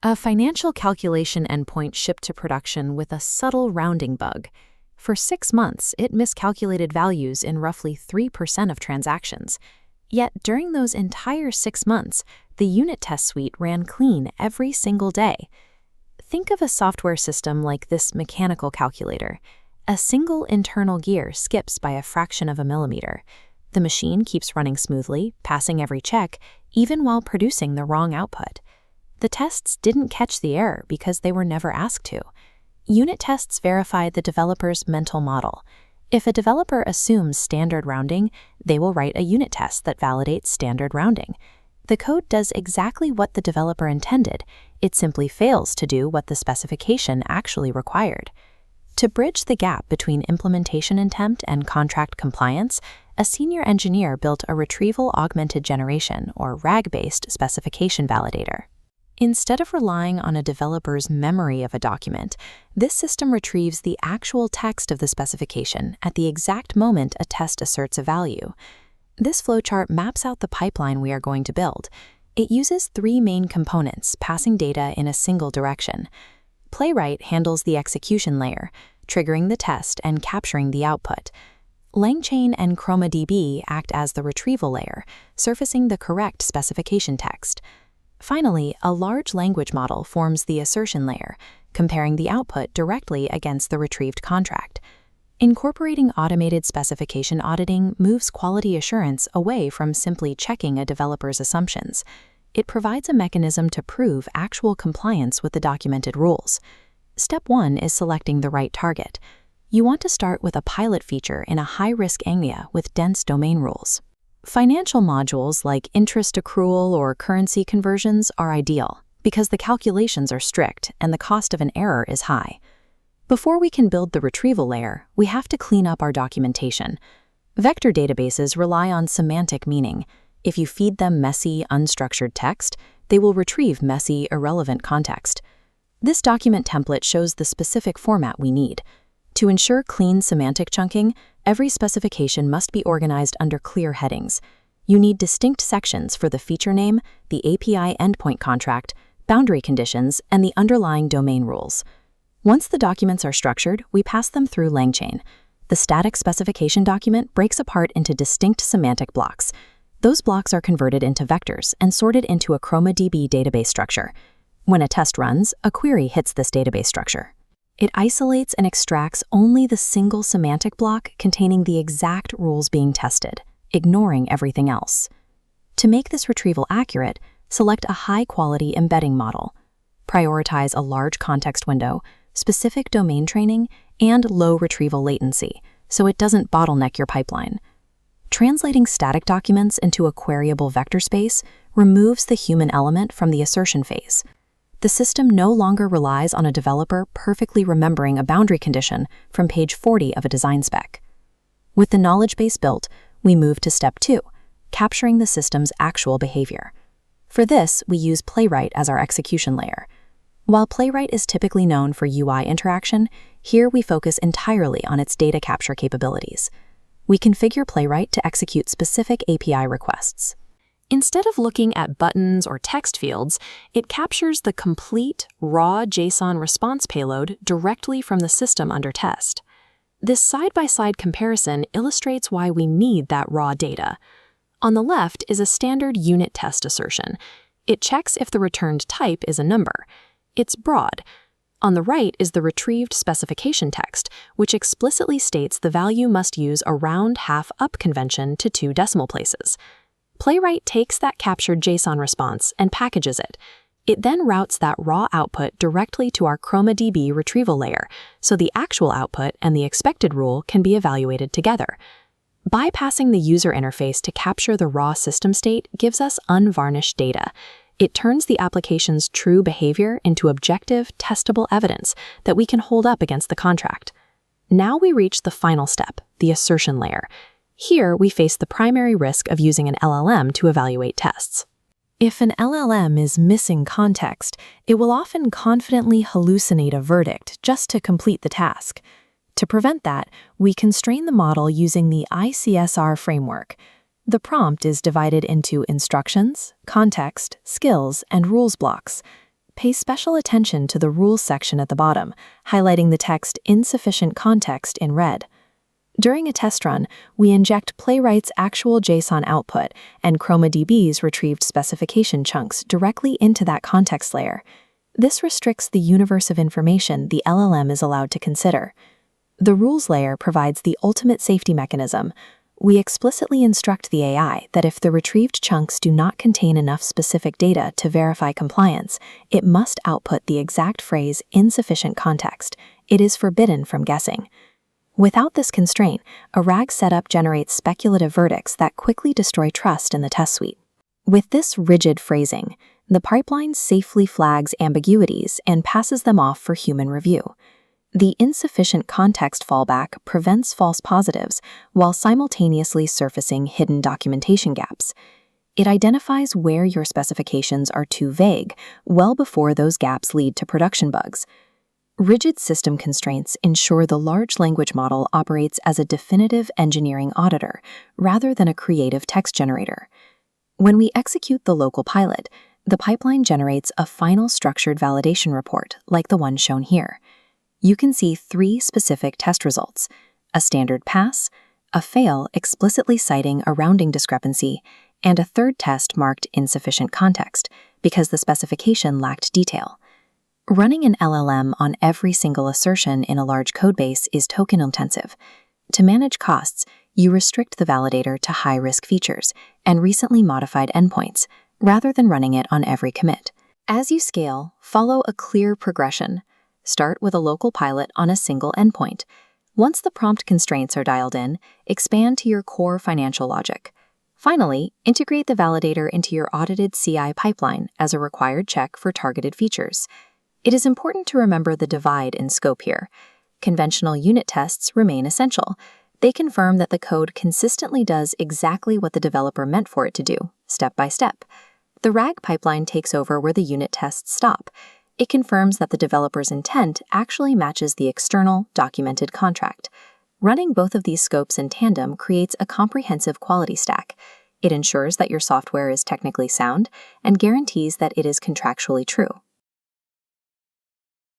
A financial calculation endpoint shipped to production with a subtle rounding bug. For 6 months, it miscalculated values in roughly 3% of transactions. Yet during those entire 6 months, the unit test suite ran clean every single day. Think of a software system like this mechanical calculator. A single internal gear skips by a fraction of a millimeter. The machine keeps running smoothly, passing every check, even while producing the wrong output. The tests didn't catch the error because they were never asked to. Unit tests verify the developer's mental model. If a developer assumes standard rounding, they will write a unit test that validates standard rounding. The code does exactly what the developer intended. It simply fails to do what the specification actually required. To bridge the gap between implementation intent and contract compliance, a senior engineer built a retrieval augmented generation, or RAG-based specification validator. Instead of relying on a developer's memory of a document, this system retrieves the actual text of the specification at the exact moment a test asserts a value. This flowchart maps out the pipeline we are going to build. It uses 3 main components, passing data in a single direction. Playwright handles the execution layer, triggering the test and capturing the output. LangChain and ChromaDB act as the retrieval layer, surfacing the correct specification text. Finally, a large language model forms the assertion layer, comparing the output directly against the retrieved contract. Incorporating automated specification auditing moves quality assurance away from simply checking a developer's assumptions. It provides a mechanism to prove actual compliance with the documented rules. Step 1 is selecting the right target. You want to start with a pilot feature in a high-risk area with dense domain rules. Financial modules like interest accrual or currency conversions are ideal because the calculations are strict and the cost of an error is high. Before we can build the retrieval layer, we have to clean up our documentation. Vector databases rely on semantic meaning. If you feed them messy, unstructured text, they will retrieve messy, irrelevant context. This document template shows the specific format we need. To ensure clean semantic chunking, every specification must be organized under clear headings. You need distinct sections for the feature name, the API endpoint contract, boundary conditions, and the underlying domain rules. Once the documents are structured, we pass them through LangChain. The static specification document breaks apart into distinct semantic blocks. Those blocks are converted into vectors and sorted into a ChromaDB database structure. When a test runs, a query hits this database structure. It isolates and extracts only the single semantic block containing the exact rules being tested, ignoring everything else. To make this retrieval accurate, select a high-quality embedding model. Prioritize a large context window, specific domain training, and low retrieval latency, so it doesn't bottleneck your pipeline. Translating static documents into a queryable vector space removes the human element from the assertion phase. The system no longer relies on a developer perfectly remembering a boundary condition from page 40 of a design spec. With the knowledge base built, we move to step 2, capturing the system's actual behavior. For this, we use Playwright as our execution layer. While Playwright is typically known for UI interaction, here we focus entirely on its data capture capabilities. We configure Playwright to execute specific API requests. Instead of looking at buttons or text fields, it captures the complete, raw JSON response payload directly from the system under test. This side-by-side comparison illustrates why we need that raw data. On the left is a standard unit test assertion. It checks if the returned type is a number. It's broad. On the right is the retrieved specification text, which explicitly states the value must use a round half-up convention to 2 decimal places. Playwright takes that captured JSON response and packages it. It then routes that raw output directly to our ChromaDB retrieval layer, so the actual output and the expected rule can be evaluated together. Bypassing the user interface to capture the raw system state gives us unvarnished data. It turns the application's true behavior into objective, testable evidence that we can hold up against the contract. Now we reach the final step, the assertion layer. Here, we face the primary risk of using an LLM to evaluate tests. If an LLM is missing context, it will often confidently hallucinate a verdict just to complete the task. To prevent that, we constrain the model using the ICSR framework. The prompt is divided into instructions, context, skills, and rules blocks. Pay special attention to the rules section at the bottom, highlighting the text "insufficient context" in red. During a test run, we inject Playwright's actual JSON output and ChromaDB's retrieved specification chunks directly into that context layer. This restricts the universe of information the LLM is allowed to consider. The rules layer provides the ultimate safety mechanism. We explicitly instruct the AI that if the retrieved chunks do not contain enough specific data to verify compliance, it must output the exact phrase "insufficient context." It is forbidden from guessing. Without this constraint, a RAG setup generates speculative verdicts that quickly destroy trust in the test suite. With this rigid phrasing, the pipeline safely flags ambiguities and passes them off for human review. The insufficient context fallback prevents false positives while simultaneously surfacing hidden documentation gaps. It identifies where your specifications are too vague well before those gaps lead to production bugs. Rigid system constraints ensure the large language model operates as a definitive engineering auditor rather than a creative text generator. When we execute the local pilot, the pipeline generates a final structured validation report like the one shown here. You can see 3 specific test results: a standard pass, a fail explicitly citing a rounding discrepancy, and a third test marked insufficient context because the specification lacked detail. Running an LLM on every single assertion in a large codebase is token-intensive. To manage costs, you restrict the validator to high-risk features and recently modified endpoints, rather than running it on every commit. As you scale, follow a clear progression. Start with a local pilot on a single endpoint. Once the prompt constraints are dialed in, expand to your core financial logic. Finally, integrate the validator into your audited CI pipeline as a required check for targeted features. It is important to remember the divide in scope here. Conventional unit tests remain essential. They confirm that the code consistently does exactly what the developer meant for it to do, step by step. The RAG pipeline takes over where the unit tests stop. It confirms that the developer's intent actually matches the external, documented contract. Running both of these scopes in tandem creates a comprehensive quality stack. It ensures that your software is technically sound and guarantees that it is contractually true.